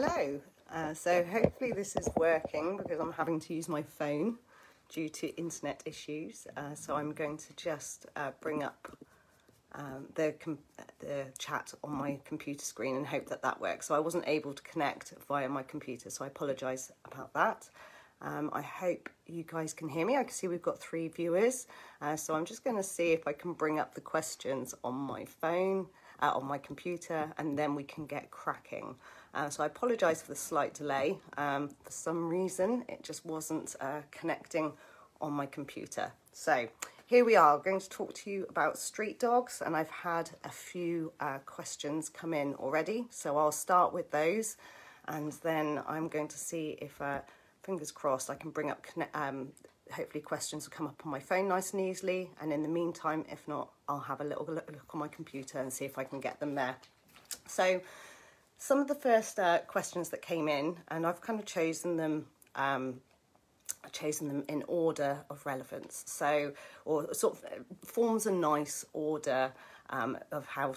Hello. So hopefully this is working because I'm having to use my phone due to internet issues. So I'm going to just bring up the chat on my computer screen and hope that that works. So I wasn't able to connect via my computer, so I apologise about that. I hope you guys can hear me. I can see we've got 3 viewers. So I'm just going to see if I can bring up the questions on my phone, on my computer, and then we can get cracking. So I apologise for the slight delay. For some reason, it just wasn't connecting on my computer. So here we are, going to talk to you about street dogs, and I've had a few questions come in already. So I'll start with those, and then I'm going to see if, fingers crossed, I can bring up, hopefully questions will come up on my phone nice and easily. And in the meantime, if not, I'll have a little look on my computer and see if I can get them there. So some of the first questions that came in, and I've kind of chosen them in order of relevance. So, or sort of forms a nice order of how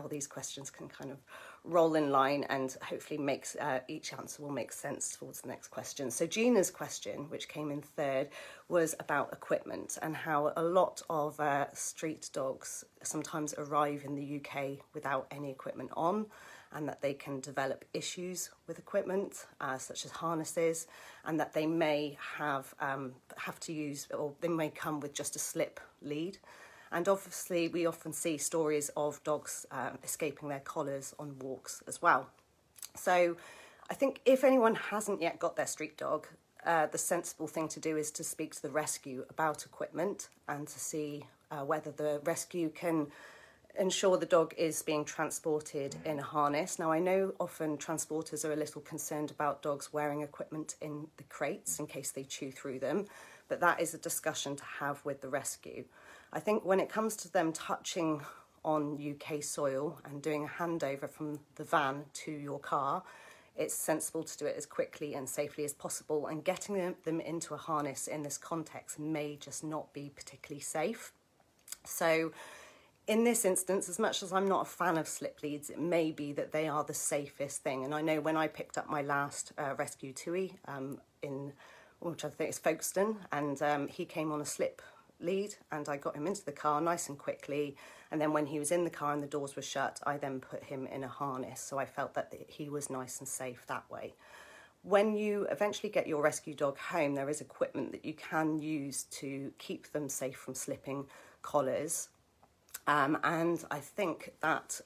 these questions can kind of roll in line, and hopefully makes each answer will make sense towards the next question. So Gina's question, which came in third, was about equipment and how a lot of street dogs sometimes arrive in the UK without any equipment on, and that they can develop issues with equipment, such as harnesses, and that they may have to use, or they may come with just a slip lead. And obviously we often see stories of dogs escaping their collars on walks as well. So I think if anyone hasn't yet got their street dog, the sensible thing to do is to speak to the rescue about equipment and to see whether the rescue can ensure the dog is being transported in a harness. Now, I know often transporters are a little concerned about dogs wearing equipment in the crates in case they chew through them, but that is a discussion to have with the rescue. I think when it comes to them touching on UK soil and doing a handover from the van to your car, it's sensible to do it as quickly and safely as possible, and getting them into a harness in this context may just not be particularly safe. So in this instance, as much as I'm not a fan of slip leads, it may be that they are the safest thing. And I know when I picked up my last rescue Tui which I think is Folkestone, and he came on a slip lead, and I got him into the car nice and quickly. And then when he was in the car and the doors were shut, I then put him in a harness. So I felt that he was nice and safe that way. When you eventually get your rescue dog home, there is equipment that you can use to keep them safe from slipping collars. And I think that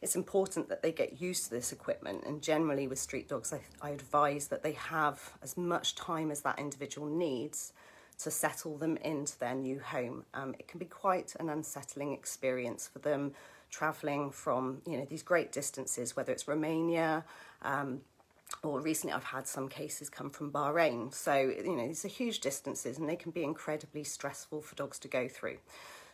it's important that they get used to this equipment. And generally with street dogs, I advise that they have as much time as that individual needs to settle them into their new home. It can be quite an unsettling experience for them travelling from, these great distances, whether it's Romania, or recently I've had some cases come from Bahrain. So, these are huge distances and they can be incredibly stressful for dogs to go through.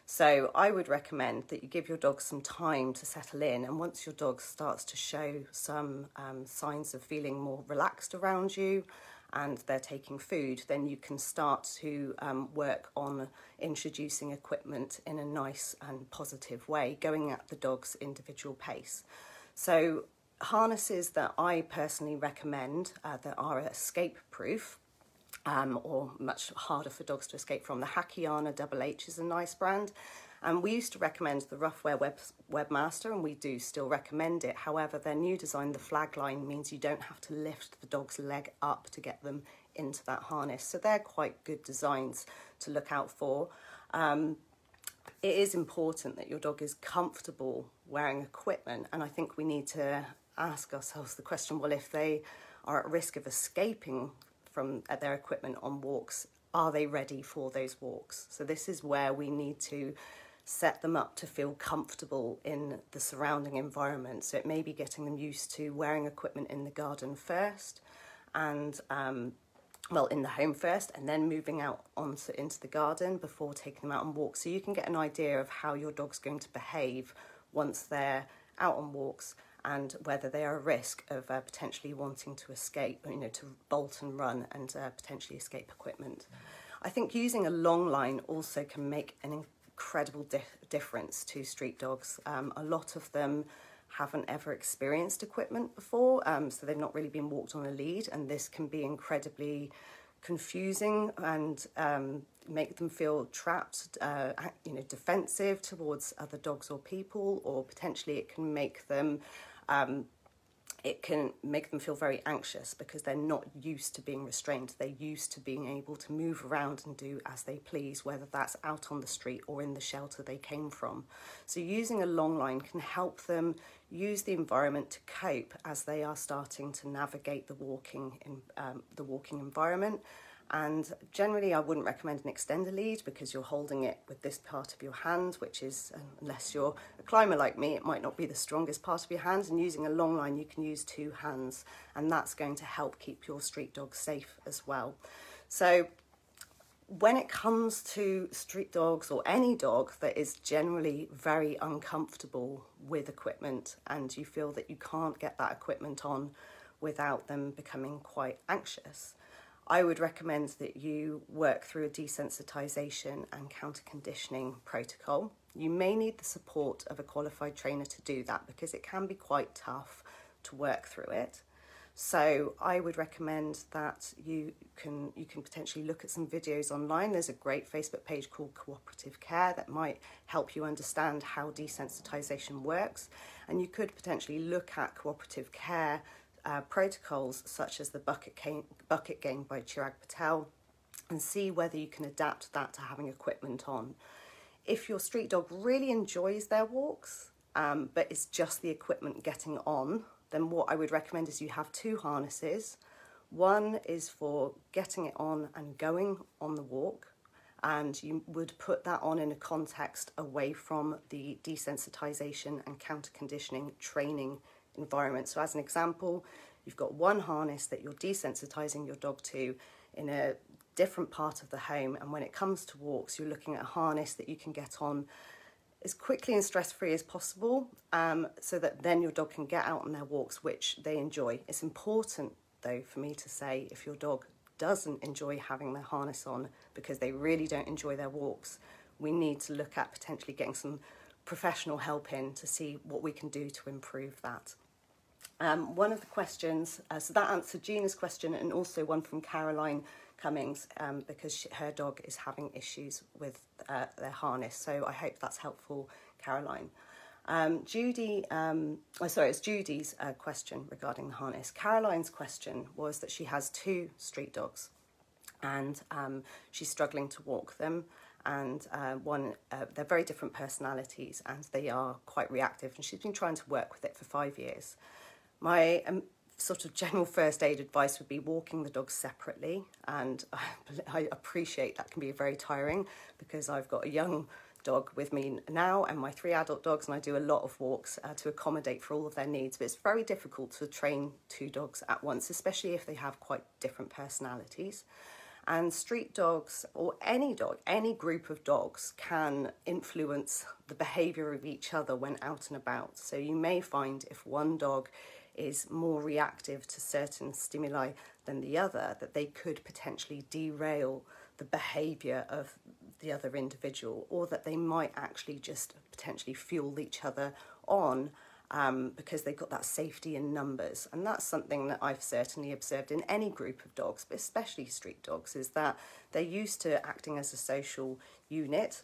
So I would recommend that you give your dog some time to settle in, and once your dog starts to show some signs of feeling more relaxed around you and they're taking food, then you can start to work on introducing equipment in a nice and positive way, going at the dog's individual pace. So harnesses that I personally recommend that are escape-proof, or much harder for dogs to escape from. The Hakiana Double H is a nice brand, and we used to recommend the Roughwear Webmaster, and we do still recommend it. However, their new design, the flag line, means you don't have to lift the dog's leg up to get them into that harness. So they're quite good designs to look out for. It is important that your dog is comfortable wearing equipment, and I think we need to ask ourselves the question, well, if they are at risk of escaping from their equipment on walks, are they ready for those walks? So this is where we need to set them up to feel comfortable in the surrounding environment. So it may be getting them used to wearing equipment in the garden first, and in the home first, and then moving out into the garden before taking them out on walks. So you can get an idea of how your dog's going to behave once they're out on walks, and whether they are at risk of potentially wanting to escape, to bolt and run and potentially escape equipment. I think using a long line also can make an incredible difference to street dogs. A lot of them haven't ever experienced equipment before, so they've not really been walked on a lead, and this can be incredibly confusing and make them feel trapped, defensive towards other dogs or people, or potentially it can make them feel very anxious because they're not used to being restrained. They're used to being able to move around and do as they please, whether that's out on the street or in the shelter they came from. So using a long line can help them use the environment to cope as they are starting to navigate the walking environment. And generally I wouldn't recommend an extender lead because you're holding it with this part of your hand, which is, unless you're a climber like me, it might not be the strongest part of your hand. And using a long line, you can use two hands, and that's going to help keep your street dog safe as well. So when it comes to street dogs or any dog that is generally very uncomfortable with equipment and you feel that you can't get that equipment on without them becoming quite anxious, I would recommend that you work through a desensitization and counter-conditioning protocol. You may need the support of a qualified trainer to do that because it can be quite tough to work through it. So I would recommend that you can potentially look at some videos online. There's a great Facebook page called Cooperative Care that might help you understand how desensitization works. And you could potentially look at cooperative care protocols such as the bucket game by Chirag Patel and see whether you can adapt that to having equipment on. If your street dog really enjoys their walks, but it's just the equipment getting on, then what I would recommend is you have two harnesses. One is for getting it on and going on the walk, and you would put that on in a context away from the desensitization and counter-conditioning training environment. So as an example, you've got one harness that you're desensitizing your dog to in a different part of the home, and when it comes to walks, you're looking at a harness that you can get on as quickly and stress-free as possible, so that then your dog can get out on their walks, which they enjoy. It's important, though, for me to say, if your dog doesn't enjoy having their harness on because they really don't enjoy their walks, we need to look at potentially getting some professional help in to see what we can do to improve that. One of the questions, so that answered Gina's question, and also one from Caroline Cummings, because her dog is having issues with their harness. So I hope that's helpful, Caroline. It's Judy's question regarding the harness. Caroline's question was that she has two street dogs and she's struggling to walk them. And they're very different personalities and they are quite reactive, and she's been trying to work with it for 5 years. My sort of general first aid advice would be walking the dogs separately, and I appreciate that can be very tiring because I've got a young dog with me now and my 3 adult dogs, and I do a lot of walks to accommodate for all of their needs, but it's very difficult to train 2 dogs at once, especially if they have quite different personalities. And street dogs, or any dog, any group of dogs, can influence the behaviour of each other when out and about. So you may find if one dog is more reactive to certain stimuli than the other, that they could potentially derail the behaviour of the other individual, or that they might actually just potentially fuel each other on because they've got that safety in numbers. And that's something that I've certainly observed in any group of dogs, but especially street dogs, is that they're used to acting as a social unit,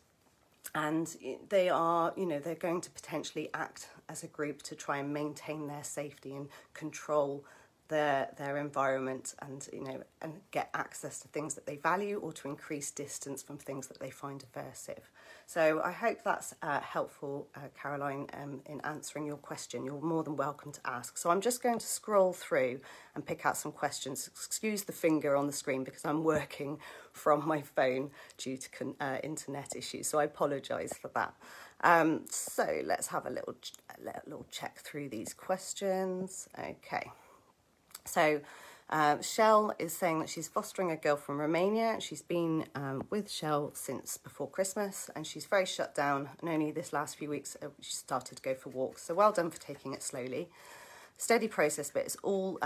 and they are, they're going to potentially act as a group to try and maintain their safety and control their environment, and and get access to things that they value, or to increase distance from things that they find aversive. So I hope that's helpful, Caroline, in answering your question. You're more than welcome to ask. So I'm just going to scroll through and pick out some questions. Excuse the finger on the screen because I'm working from my phone due to internet issues, so I apologise for that. So let's have a little check through these questions. Okay. So Shell is saying that she's fostering a girl from Romania. She's been with Shell since before Christmas, and she's very shut down, and only this last few weeks she started to go for walks. So well done for taking it slowly. Steady process, but it's all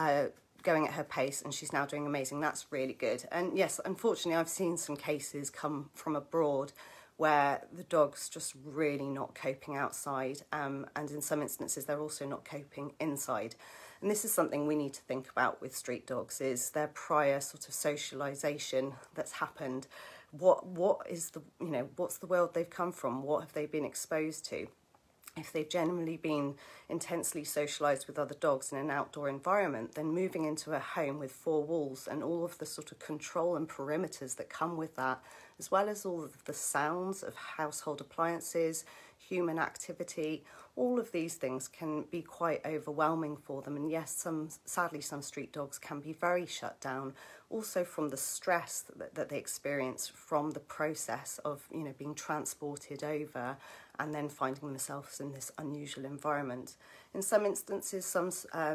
going at her pace, and she's now doing amazing. That's really good. And yes, unfortunately, I've seen some cases come from abroad where the dog's just really not coping outside, and in some instances they're also not coping inside. And this is something we need to think about with street dogs, is their prior sort of socialisation that's happened. What is the, what's the world they've come from? What have they been exposed to? If they've generally been intensely socialised with other dogs in an outdoor environment, then moving into a home with four walls and all of the sort of control and perimeters that come with that, as well as all of the sounds of household appliances, human activity, all of these things can be quite overwhelming for them. And yes, sadly some street dogs can be very shut down, also from the stress that they experience from the process of being transported over and then finding themselves in this unusual environment. In some instances, some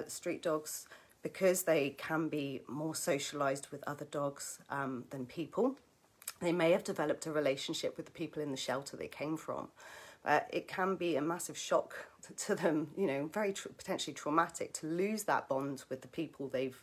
street dogs, because they can be more socialised with other dogs than people, they may have developed a relationship with the people in the shelter they came from. It can be a massive shock to them, very potentially traumatic, to lose that bond with the people they've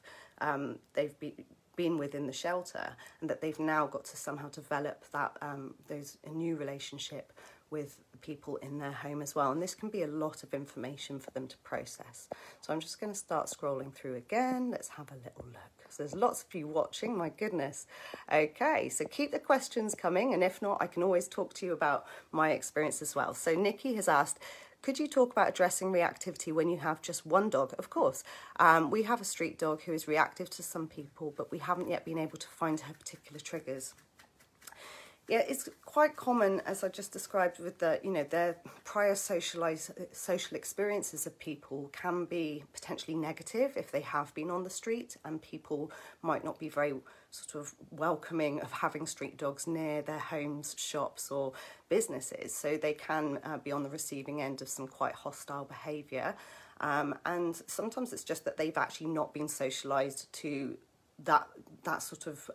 been with in the shelter, and that they've now got to somehow develop that a new relationship with the people in their home as well. And this can be a lot of information for them to process. So I'm just going to start scrolling through again. Let's have a little look. So there's lots of you watching, my goodness. Okay, so keep the questions coming, and if not, I can always talk to you about my experience as well. So Nikki has asked, could you talk about addressing reactivity when you have just one dog? Of course. We have a street dog who is reactive to some people, but we haven't yet been able to find her particular triggers. Yeah, it's quite common, as I just described, with their prior social experiences of people can be potentially negative if they have been on the street, and people might not be very sort of welcoming of having street dogs near their homes, shops or businesses. So they can be on the receiving end of some quite hostile behaviour. And sometimes it's just that they've actually not been socialised to that sort of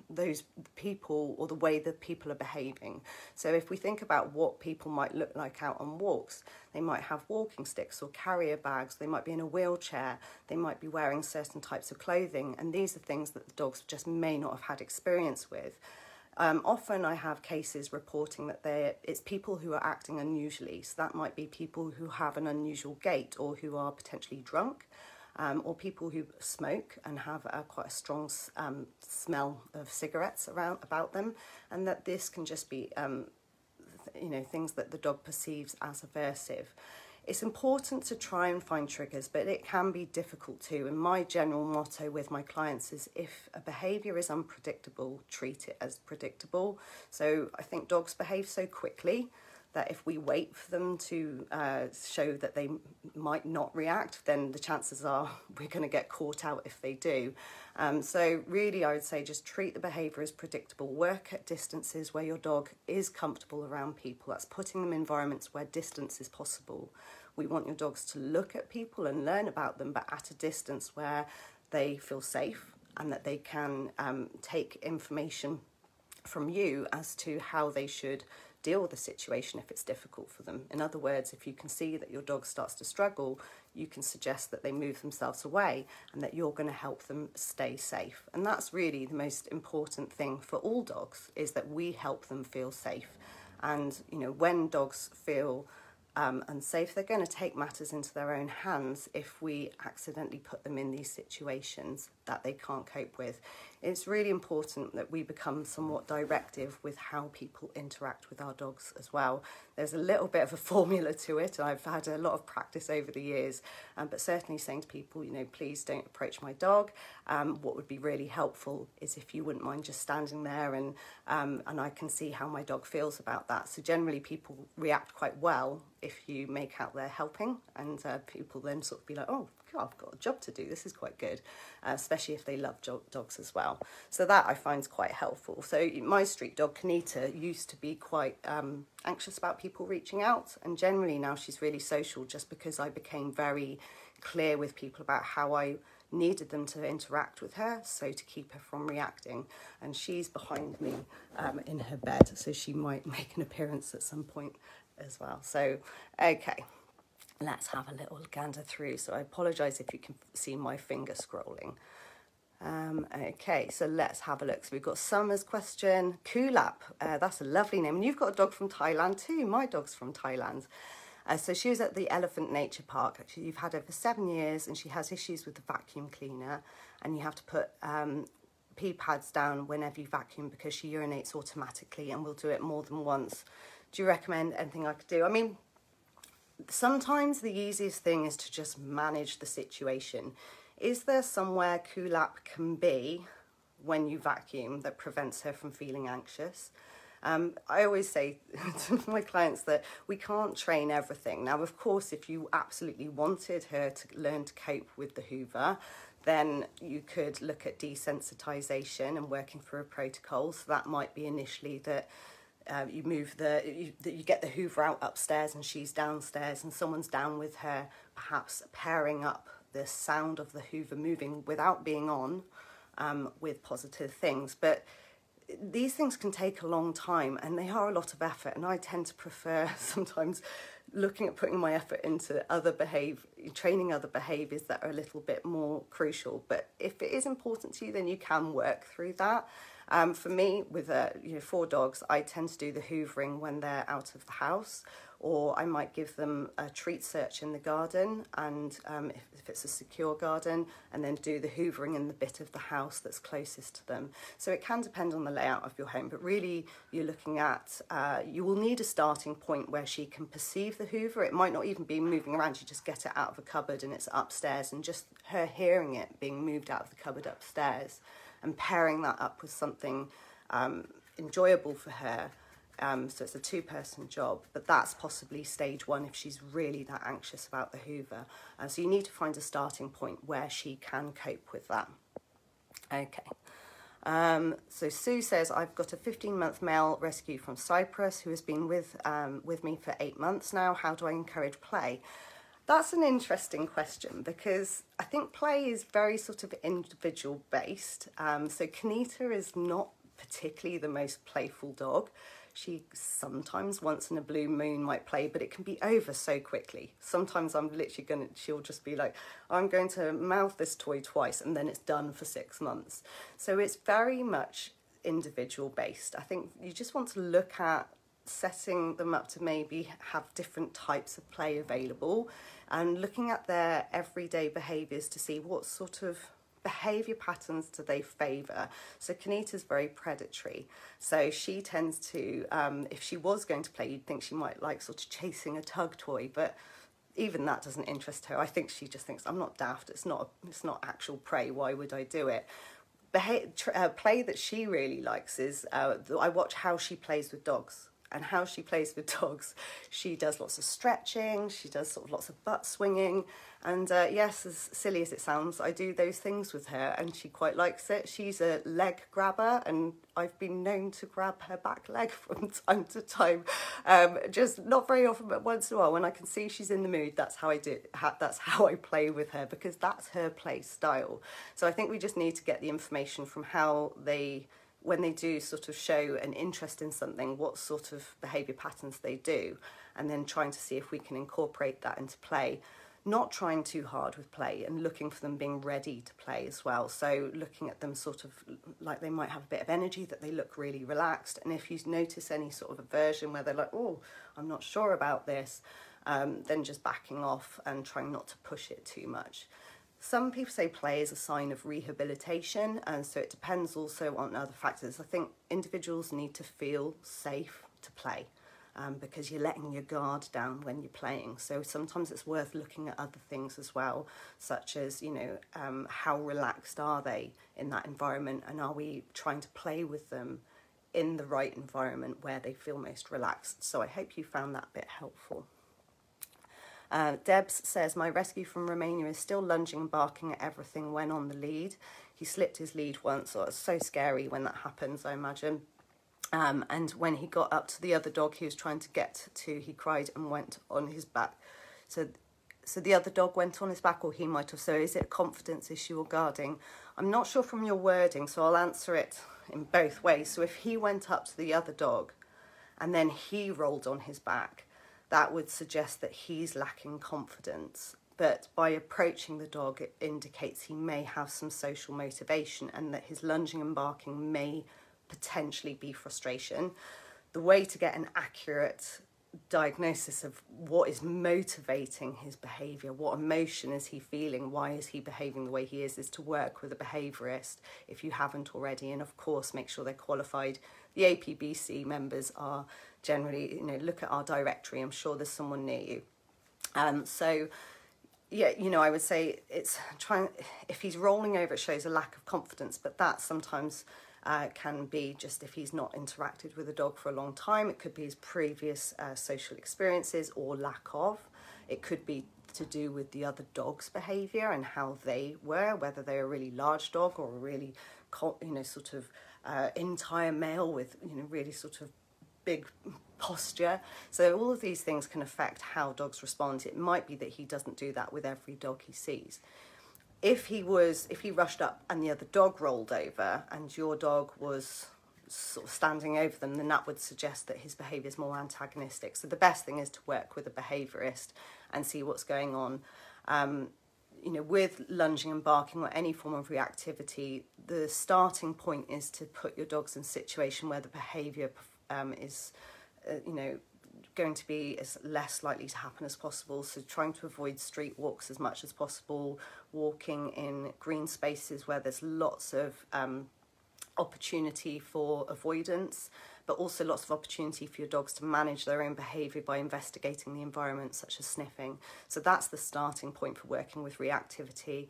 those people, or the way that people are behaving. So if we think about what people might look like out on walks, they might have walking sticks or carrier bags, they might be in a wheelchair, they might be wearing certain types of clothing, and these are things that the dogs just may not have had experience with. Often I have cases reporting that it's people who are acting unusually. So that might be people who have an unusual gait, or who are potentially drunk, or people who smoke and have quite a strong smell of cigarettes about them, and that this can just be things that the dog perceives as aversive. It's important to try and find triggers, but it can be difficult too. And my general motto with my clients is, if a behaviour is unpredictable, treat it as predictable. So I think dogs behave so quickly that if we wait for them to show that they might not react, then the chances are we're going to get caught out if they do. So really, I would say just treat the behaviour as predictable. Work at distances where your dog is comfortable around people. That's putting them in environments where distance is possible. We want your dogs to look at people and learn about them, but at a distance where they feel safe, and that they can take information from you as to how they should deal with the situation if it's difficult for them. In other words, if you can see that your dog starts to struggle, you can suggest that they move themselves away, and that you're going to help them stay safe. And that's really the most important thing for all dogs, is that we help them feel safe. And when dogs feel unsafe, they're going to take matters into their own hands if we accidentally put them in these situations that they can't cope with. It's really important that we become somewhat directive with how people interact with our dogs as well. There's a little bit of a formula to it. I've had a lot of practice over the years, but certainly saying to people, please don't approach my dog. What would be really helpful is if you wouldn't mind just standing there, and I can see how my dog feels about that. So generally people react quite well if you make out they're helping, and people then sort of be like, oh, God, I've got a job to do, this is quite good, especially if they love dogs as well. So that I find is quite helpful. So my street dog, Kanita, used to be quite anxious about people reaching out, and generally now she's really social, just because I became very clear with people about how I needed them to interact with her, so to keep her from reacting. And she's behind me in her bed, so she might make an appearance at some point as well. So, okay. Let's have a little gander through. So I apologise if you can see my finger scrolling. Okay, so let's have a look. So we've got Summer's question. Kulap, that's a lovely name. And you've got a dog from Thailand too. My dog's from Thailand. So she was at the Elephant Nature Park. Actually, you've had her for 7 years and she has issues with the vacuum cleaner. And you have to put pee pads down whenever you vacuum because she urinates automatically and will do it more than once. Do you recommend anything I could do? I mean, sometimes the easiest thing is to just manage the situation. Is there somewhere Kulap can be when you vacuum that prevents her from feeling anxious? I always say to my clients that we can't train everything. Now, of course, if you absolutely wanted her to learn to cope with the Hoover, then you could look at desensitization and working through a protocol. So that might be initially that you move you get the Hoover out upstairs and she's downstairs and someone's down with her, perhaps pairing up the sound of the Hoover moving without being on with positive things. But these things can take a long time and they are a lot of effort, and I tend to prefer sometimes looking at putting my effort into training other behaviours that are a little bit more crucial. But if it is important to you, then you can work through that. For me, with 4 dogs, I tend to do the hoovering when they're out of the house, or I might give them a treat search in the garden, and if it's a secure garden, and then do the hoovering in the bit of the house that's closest to them. So it can depend on the layout of your home, but really you're looking at, you will need a starting point where she can perceive the Hoover. It might not even be moving around, you just get it out of a cupboard and it's upstairs, and just her hearing it being moved out of the cupboard upstairs and pairing that up with something enjoyable for her. So it's a 2-person job, but that's possibly stage 1 if she's really that anxious about the Hoover. So you need to find a starting point where she can cope with that. Okay. So Sue says, I've got a 15-month male rescue from Cyprus who has been with me for 8 months now. How do I encourage play? That's an interesting question because I think play is very sort of individual based. So Kanita is not particularly the most playful dog. She sometimes once in a blue moon might play, but it can be over so quickly. Sometimes she'll just be like, I'm going to mouth this toy twice and then it's done for 6 months. So it's very much individual based. I think you just want to look at setting them up to maybe have different types of play available and looking at their everyday behaviours to see what sort of behaviour patterns do they favour. So Kanita's very predatory, so she tends to, if she was going to play, you'd think she might like sort of chasing a tug toy, but even that doesn't interest her. I think she just thinks, I'm not daft, it's not actual prey, why would I do it? Play that she really likes is, I watch how she plays with dogs. And how she plays with dogs, she does lots of stretching, she does sort of lots of butt swinging, and yes, as silly as it sounds, I do those things with her and she quite likes it. She's a leg grabber and I've been known to grab her back leg from time to time, just not very often, but once in a while when I can see she's in the mood. That's how I do it. That's how I play with her, because that's her play style. So I think we just need to get the information from how when they do sort of show an interest in something, what sort of behaviour patterns they do, and then trying to see if we can incorporate that into play. Not trying too hard with play and looking for them being ready to play as well. So looking at them sort of like they might have a bit of energy, that they look really relaxed. And if you notice any sort of aversion where they're like, oh, I'm not sure about this, then just backing off and trying not to push it too much. Some people say play is a sign of rehabilitation, and so it depends also on other factors. I think individuals need to feel safe to play because you're letting your guard down when you're playing. So sometimes it's worth looking at other things as well, such as, how relaxed are they in that environment, and are we trying to play with them in the right environment where they feel most relaxed. So I hope you found that bit helpful. Debs says, my rescue from Romania is still lunging and barking at everything when on the lead. He slipped his lead once, so it's so scary when that happens, I imagine. And when he got up to the other dog he was trying to get to, he cried and went on his back. So the other dog went on his back, or he might have. So is it a confidence issue or guarding? I'm not sure from your wording, so I'll answer it in both ways. So if he went up to the other dog and then he rolled on his back, that would suggest that he's lacking confidence. but by approaching the dog, it indicates he may have some social motivation and that his lunging and barking may potentially be frustration. The way to get an accurate diagnosis of what is motivating his behaviour, what emotion is he feeling, why is he behaving the way he is to work with a behaviourist if you haven't already, and of course make sure they're qualified. The APBC members are generally, look at our directory, I'm sure there's someone near you. So yeah, I would say it's trying, if he's rolling over, it shows a lack of confidence, but that sometimes can be just if he's not interacted with a dog for a long time. It could be his previous social experiences or lack of. It could be to do with the other dog's behaviour and how they were, whether they're a really large dog or a really, sort of entire male with, really sort of big posture. So all of these things can affect how dogs respond. It might be that he doesn't do that with every dog he sees. If he rushed up and the other dog rolled over and your dog was sort of standing over them, then that would suggest that his behaviour is more antagonistic. So the best thing is to work with a behaviourist and see what's going on. With lunging and barking or any form of reactivity, the starting point is to put your dogs in a situation where the behaviour is, going to be as less likely to happen as possible. So trying to avoid street walks as much as possible, walking in green spaces where there's lots of opportunity for avoidance, but also lots of opportunity for your dogs to manage their own behaviour by investigating the environment, such as sniffing. So that's the starting point for working with reactivity.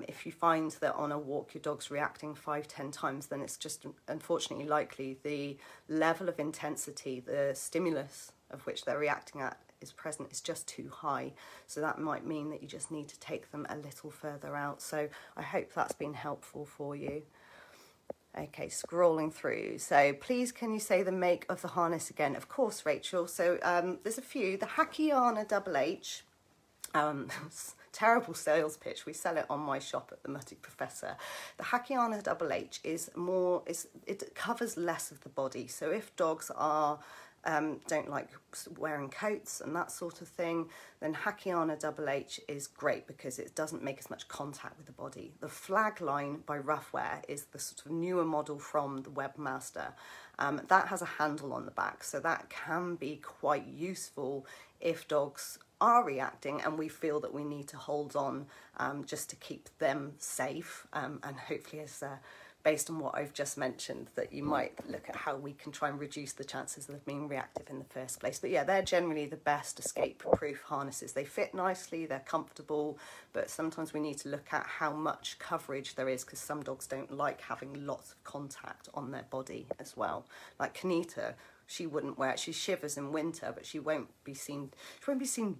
If you find that on a walk your dog's reacting 5-10 times, then it's just unfortunately likely the level of intensity, the stimulus of which they're reacting at is present is just too high. So that might mean that you just need to take them a little further out. So I hope that's been helpful for you. Okay, scrolling through. So please can you say the make of the harness again? Of course, Rachel. So there's a few. The Hakiana Double H. Terrible sales pitch. We sell it on my shop at the Mutti Professor. The Hakiana Double H is more, it covers less of the body. So if dogs are don't like wearing coats and that sort of thing, then Hakiana Double H is great because it doesn't make as much contact with the body. The Flag line by Roughwear is the sort of newer model from the Webmaster. That has a handle on the back, so that can be quite useful if dogs are reacting and we feel that we need to hold on just to keep them safe, and hopefully as based on what I've just mentioned, that you might look at how we can try and reduce the chances of being reactive in the first place. But yeah, they're generally the best escape-proof harnesses. They fit nicely, they're comfortable, but sometimes we need to look at how much coverage there is because some dogs don't like having lots of contact on their body as well. Like Kanita, she wouldn't wear it. She shivers in winter, but she won't be seen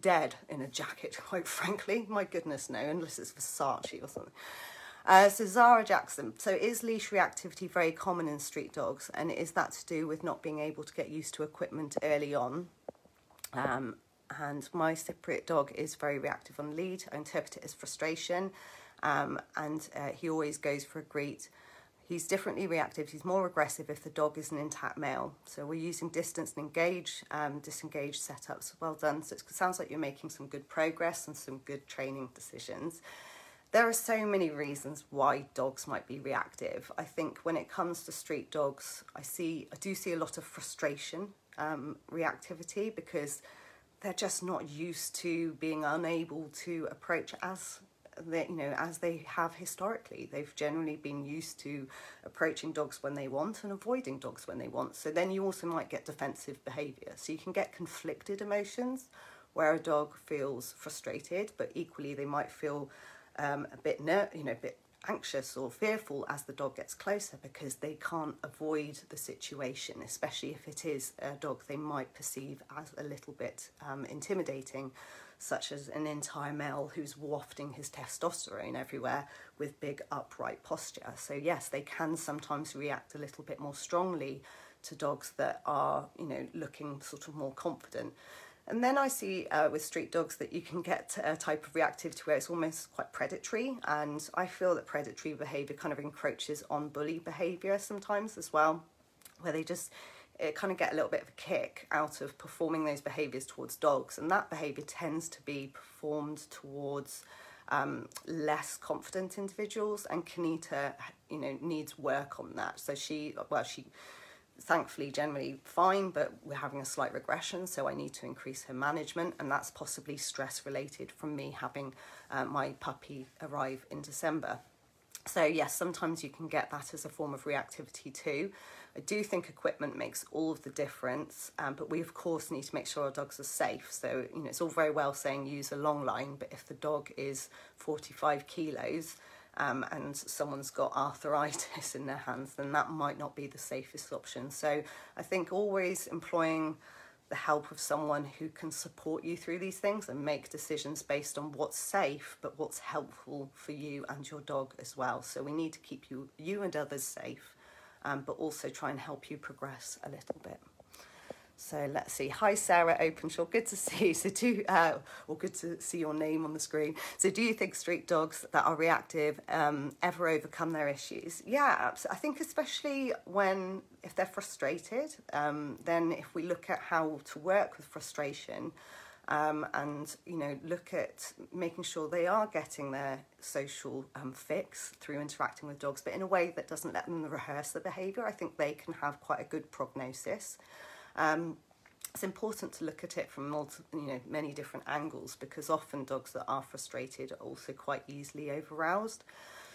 dead in a jacket, quite frankly. My goodness, no, unless it's Versace or something. So Zara Jackson, so is leash reactivity very common in street dogs, and is that to do with not being able to get used to equipment early on? And my Cypriot dog is very reactive on lead. I interpret it as frustration, and he always goes for a greet. He's differently reactive. He's more aggressive if the dog is an intact male. So we're using distance and disengage setups. Well done. So it sounds like you're making some good progress and some good training decisions. There are so many reasons why dogs might be reactive. I think when it comes to street dogs, I do see a lot of frustration, reactivity, because they're just not used to being unable to approach as they have historically. They've generally been used to approaching dogs when they want and avoiding dogs when they want. So then you also might get defensive behaviour. So you can get conflicted emotions where a dog feels frustrated, but equally they might feel a bit anxious or fearful as the dog gets closer because they can't avoid the situation, especially if it is a dog they might perceive as a little bit intimidating, such as an entire male who's wafting his testosterone everywhere with big upright posture. So yes, they can sometimes react a little bit more strongly to dogs that are, looking sort of more confident. And then I see with street dogs that you can get a type of reactivity where it's almost quite predatory, and I feel that predatory behaviour kind of encroaches on bully behaviour sometimes as well, where they just kind of get a little bit of a kick out of performing those behaviours towards dogs, and that behaviour tends to be performed towards less confident individuals, and Kanita, you know, needs work on that. So she thankfully generally fine, but we're having a slight regression, so I need to increase her management, and that's possibly stress related from me having my puppy arrive in December. So yes, sometimes you can get that as a form of reactivity too. I do think equipment makes all of the difference, but we of course need to make sure our dogs are safe. So, you know, it's all very well saying use a long line, but if the dog is 45 kilos and someone's got arthritis in their hands, then that might not be the safest option. So I think always employing the help of someone who can support you through these things and make decisions based on what's safe, but what's helpful for you and your dog as well. So we need to keep you and others safe, but also try and help you progress a little bit. So let's see. Hi, Sarah Openshaw. Good to see you. So or good to see your name on the screen. So do you think street dogs that are reactive ever overcome their issues? Yeah, I think especially if they're frustrated, then if we look at how to work with frustration, and, you know, look at making sure they are getting their social fix through interacting with dogs, but in a way that doesn't let them rehearse the behaviour, I think they can have quite a good prognosis. It's important to look at it from many different angles, because often dogs that are frustrated are also quite easily over-aroused.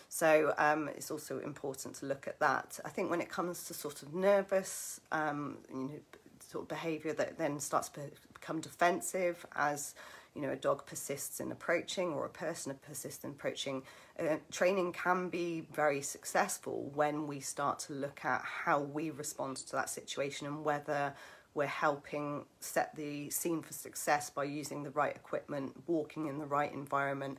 So it's also important to look at that. I think when it comes to sort of nervous, sort of behaviour that then starts to become defensive as, you know, a dog persists in approaching, or a person persists in approaching, training can be very successful when we start to look at how we respond to that situation and whether we're helping set the scene for success by using the right equipment, walking in the right environment.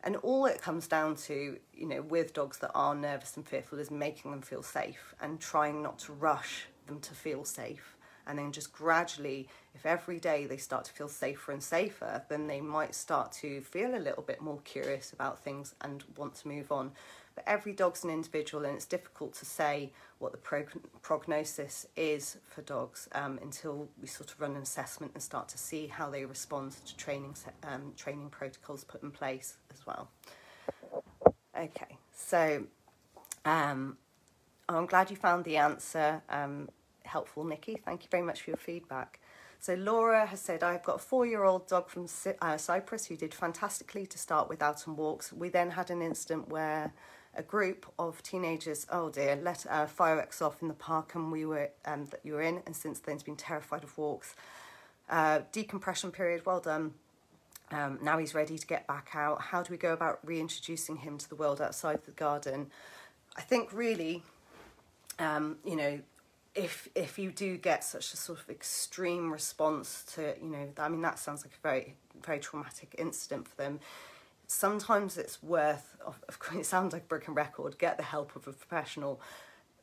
And all it comes down to, you know, with dogs that are nervous and fearful, is making them feel safe and trying not to rush them to feel safe. And then just gradually, if every day they start to feel safer and safer, then they might start to feel a little bit more curious about things and want to move on. But every dog's an individual, and it's difficult to say what the prognosis is for dogs until we sort of run an assessment and start to see how they respond to training protocols put in place as well. Okay, so I'm glad you found the answer helpful, Nikki. Thank you very much for your feedback. So Laura has said, I've got a 4-year-old dog from Cyprus who did fantastically to start with out on walks. We then had an incident where a group of teenagers, let fireworks off in the park, and we were that you were in, and since then has been terrified of walks. Decompression period, well done. Now he's ready to get back out. How do we go about reintroducing him to the world outside the garden? I think really, you know, if you do get such a sort of extreme response to, you know, I mean, that sounds like a very, very traumatic incident for them. Sometimes it's worth, of course, it sounds like a broken record, get the help of a professional.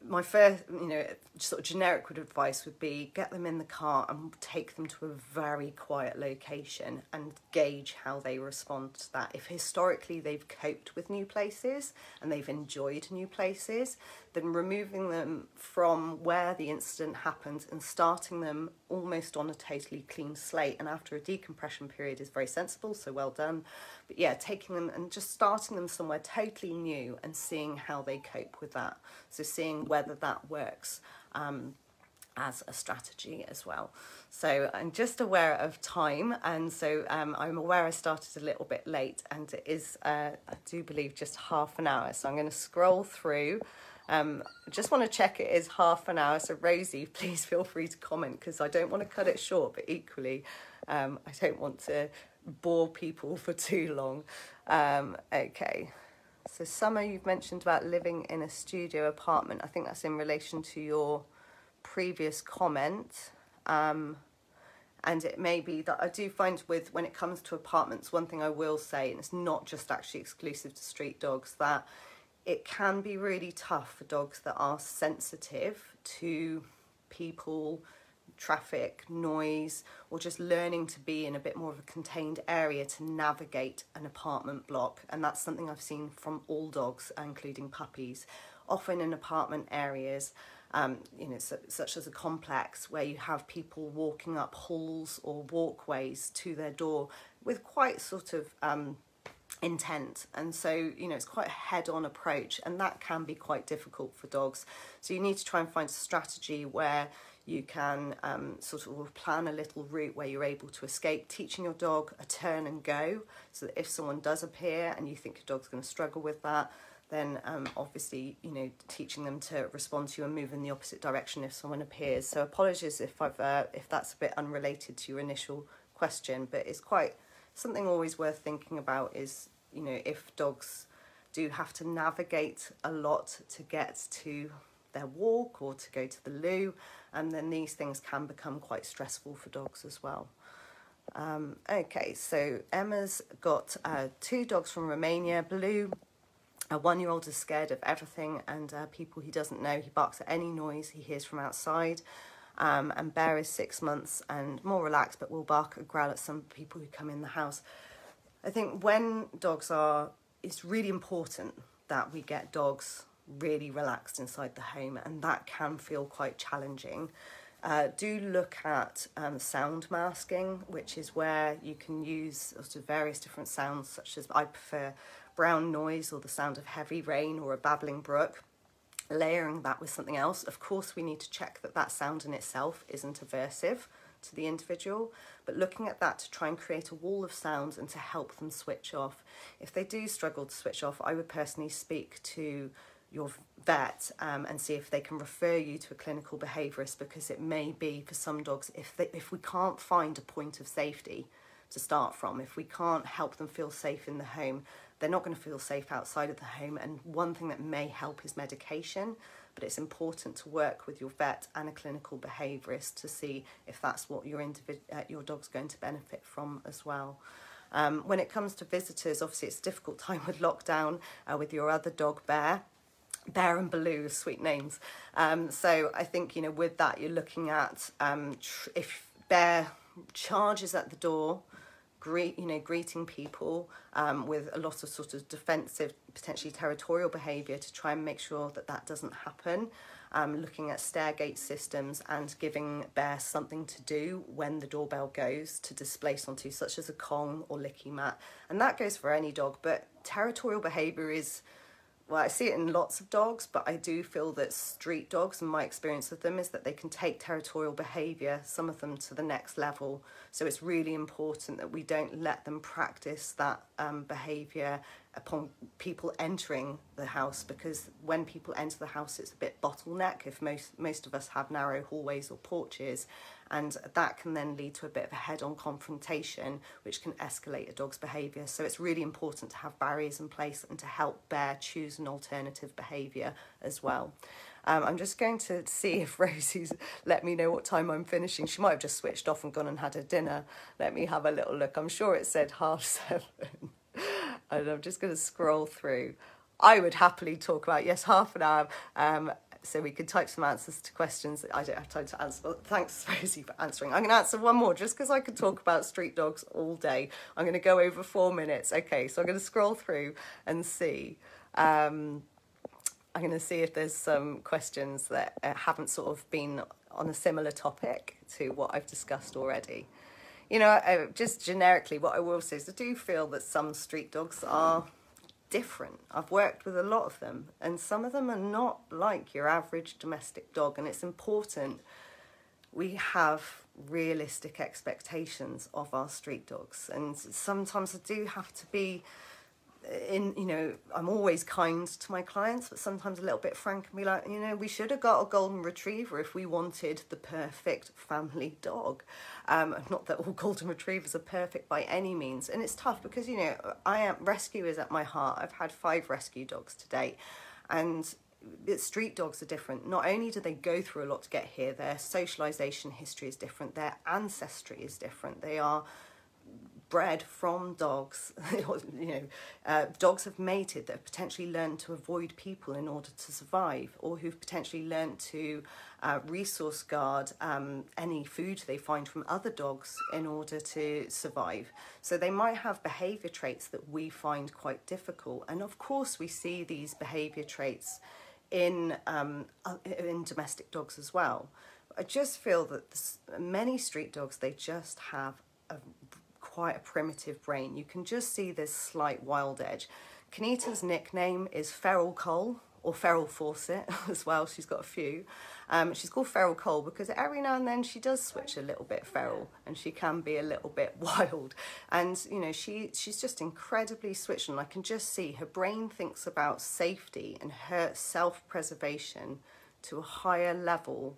My first, you know, sort of generic advice would be get them in the car and take them to a very quiet location and gauge how they respond to that. If historically they've coped with new places and they've enjoyed new places, then removing them from where the incident happened and starting them almost on a totally clean slate, and after a decompression period, is very sensible, so well done. But yeah, taking them and just starting them somewhere totally new and seeing how they cope with that. So seeing whether that works as a strategy as well. So I'm just aware of time, and so I'm aware I started a little bit late, and it is, I do believe, just half an hour. So I'm going to scroll through. I just want to check it is half an hour. So Rosie, please feel free to comment, because I don't want to cut it short, but equally I don't want to bore people for too long. Okay, so Summer, you've mentioned about living in a studio apartment. I think that's in relation to your previous comment. And it may be that I do find when it comes to apartments, one thing I will say, and it's not just actually exclusive to street dogs, that it can be really tough for dogs that are sensitive to people, traffic, noise, or just learning to be in a bit more of a contained area to navigate an apartment block. And that's something I've seen from all dogs, including puppies. Often in apartment areas, you know, such as a complex where you have people walking up halls or walkways to their door with quite sort of intent, and so, you know, it's quite a head-on approach, and that can be quite difficult for dogs. So you need to try and find a strategy where you can sort of plan a little route where you're able to escape, teaching your dog a turn and go, so that if someone does appear and you think your dog's going to struggle with that, then obviously, you know, teaching them to respond to you and move in the opposite direction if someone appears. So apologies if that's a bit unrelated to your initial question, but it's quite something always worth thinking about is, you know, if dogs do have to navigate a lot to get to their walk or to go to the loo, and then these things can become quite stressful for dogs as well. Okay, so Emma's got 2 dogs from Romania. Blue, a 1-year-old, is scared of everything and people he doesn't know. He barks at any noise he hears from outside. And Bear is 6 months and more relaxed, but will bark and growl at some people who come in the house. I think when dogs are, it's really important that we get dogs really relaxed inside the home, and that can feel quite challenging. Do look at sound masking, which is where you can use sort of various different sounds, such as I prefer brown noise or the sound of heavy rain or a babbling brook. Layering that with something else. Of course, we need to check that that sound in itself isn't aversive to the individual, but looking at that to try and create a wall of sounds and to help them switch off. If they do struggle to switch off, I would personally speak to your vet and see if they can refer you to a clinical behaviourist, because it may be for some dogs, if we can't find a point of safety to start from, if we can't help them feel safe in the home, they're not going to feel safe outside of the home. And one thing that may help is medication, but it's important to work with your vet and a clinical behaviourist to see if that's what your dog's going to benefit from as well. When it comes to visitors, obviously it's a difficult time with lockdown with your other dog, Bear. Bear and Baloo, sweet names. So I think, you know, with that, you're looking at if Bear charges at the door, greeting people with a lot of sort of defensive, potentially territorial behaviour to try and make sure that that doesn't happen. Looking at stairgate systems and giving Bear something to do when the doorbell goes to displace onto, such as a Kong or licky mat. And that goes for any dog, but territorial behaviour is, well, I see it in lots of dogs, but I do feel that street dogs, and my experience of them is that they can take territorial behaviour, some of them to the next level. So it's really important that we don't let them practice that behaviour upon people entering the house, because when people enter the house, it's a bit bottleneck if most of us have narrow hallways or porches, and that can then lead to a bit of a head-on confrontation, which can escalate a dog's behaviour. So it's really important to have barriers in place and to help Bear choose an alternative behaviour as well. I'm just going to see if Rosie's let me know what time I'm finishing. She might have just switched off and gone and had her dinner. Let me have a little look. I'm sure it said 7:30. And I'm just going to scroll through. I would happily talk about, yes, half an hour, so we could type some answers to questions that I don't have time to answer. But thanks, Rosie, for answering. I'm going to answer one more, just because I could talk about street dogs all day. I'm going to go over 4 minutes. Okay, so I'm going to scroll through and see. I'm going to see if there's some questions that haven't sort of been on a similar topic to what I've discussed already. You know, just generically, what I will say is I do feel that some street dogs are different. I've worked with a lot of them, and some of them are not like your average domestic dog, and it's important we have realistic expectations of our street dogs. And sometimes I do have to be I'm always kind to my clients, but sometimes a little bit frank and be like, we should have got a golden retriever if we wanted the perfect family dog. Not that all golden retrievers are perfect by any means. And it's tough because, rescue is at my heart. I've had 5 rescue dogs to date, and street dogs are different. Not only do they go through a lot to get here, their socialisation history is different, their ancestry is different. They are bred from dogs. Dogs have mated that have potentially learned to avoid people in order to survive, or who've potentially learned to resource guard any food they find from other dogs in order to survive. So they might have behaviour traits that we find quite difficult. And of course we see these behaviour traits in domestic dogs as well. I just feel that many street dogs, they just have quite a primitive brain. You can just see this slight wild edge. Kanita's nickname is Feral Cole, or Feral Fawcett as well. She's got a few. She's called Feral Cole because every now and then she does switch a little bit feral, and she can be a little bit wild. And you know, she's just incredibly switched on. I can just see her brain thinks about safety and her self-preservation to a higher level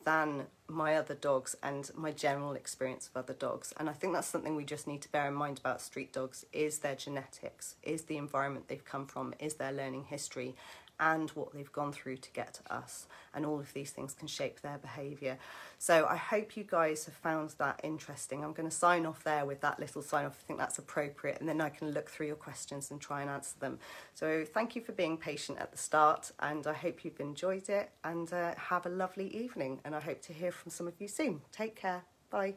than my other dogs and my general experience of other dogs. And I think that's something we just need to bear in mind about street dogs, is their genetics, is the environment they've come from, is their learning history, and what they've gone through to get to us. And all of these things can shape their behaviour. So I hope you guys have found that interesting. I'm going to sign off there with that little sign off. I think that's appropriate, and then I can look through your questions and try and answer them. So thank you for being patient at the start, and I hope you've enjoyed it, and have a lovely evening, and I hope to hear from some of you soon. Take care. Bye.